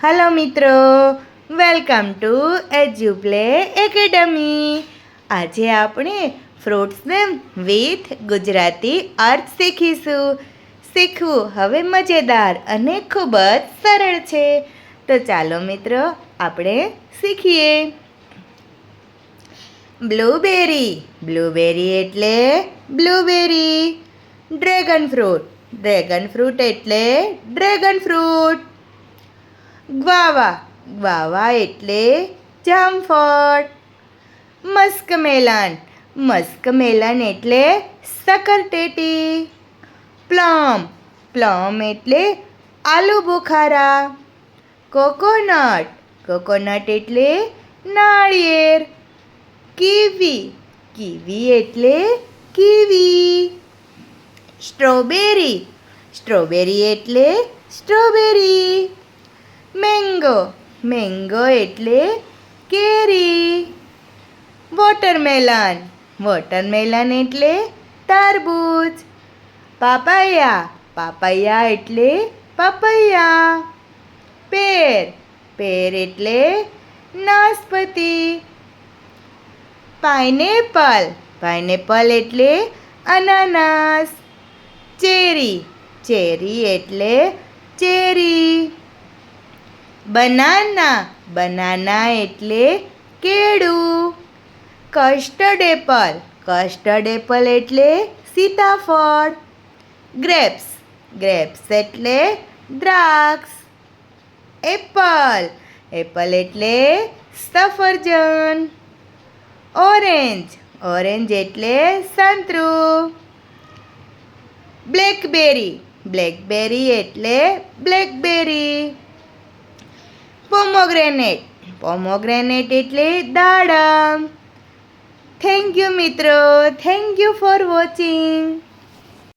Hello मित्रों, welcome to एज्युप्ले academy. आज આપણે ફ્રૂટ્સ નેમ વિથ ગુજરાતી અર્થ શીખીશું। શીખવું હવે મજેદાર અને ખૂબ જ સરળ છે, તો ચાલો મિત્રો આપણે શીખીએ। બ્લૂબેરી, બ્લૂબેરી એટલે blueberry. Dragon fruit, dragon fruit એટલે ડ્રેગન ફ્રૂટ। ગ્વાવા, ગ્વાવા એટલે જામફળ। મસ્કમેલન, મસ્કમેલન એટલે સકરટેટી। પ્લમ, પ્લમ એટલે આલુ બુખારા। કોકોનટ, કોકોનટ એટલે નાળિયેર। કીવી, કીવી એટલે કીવી। સ્ટ્રોબેરી, સ્ટ્રોબેરી એટલે સ્ટ્રોબેરી। મેંગો, મેંગો એટલે કેરી। વોટરમેલન, વોટરમેલન એટલે તરબૂચ। પાપાયા, પાપાયા એટલે પપૈયા। પેર, પેર એટલે નાશપતિ। પાઇનેપલ, પાઇનેપલ એટલે અનાનસ। ચેરી, ચેરી એટલે ચેરી। બનાના, બનાના એટલે કેળું। કસ્ટર્ડ એપલ, કસ્ટર્ડ એપલ એટલે સીતાફળ। ગ્રેપ્સ, ગ્રેપ્સ એટલે દ્રાક્ષ। એપલ, એપલ એટલે સફરજન। ઓરેન્જ, ઓરેન્જ એટલે સંતરું। બ્લેકબેરી, બ્લેકબેરી એટલે બ્લેકબેરી। પોમોગ્રેનેટ, પોમોગ્રેનેટ એટલે દાડમ। થેન્ક યુ મિત્રો, થેન્ક યુ ફોર વોચિંગ।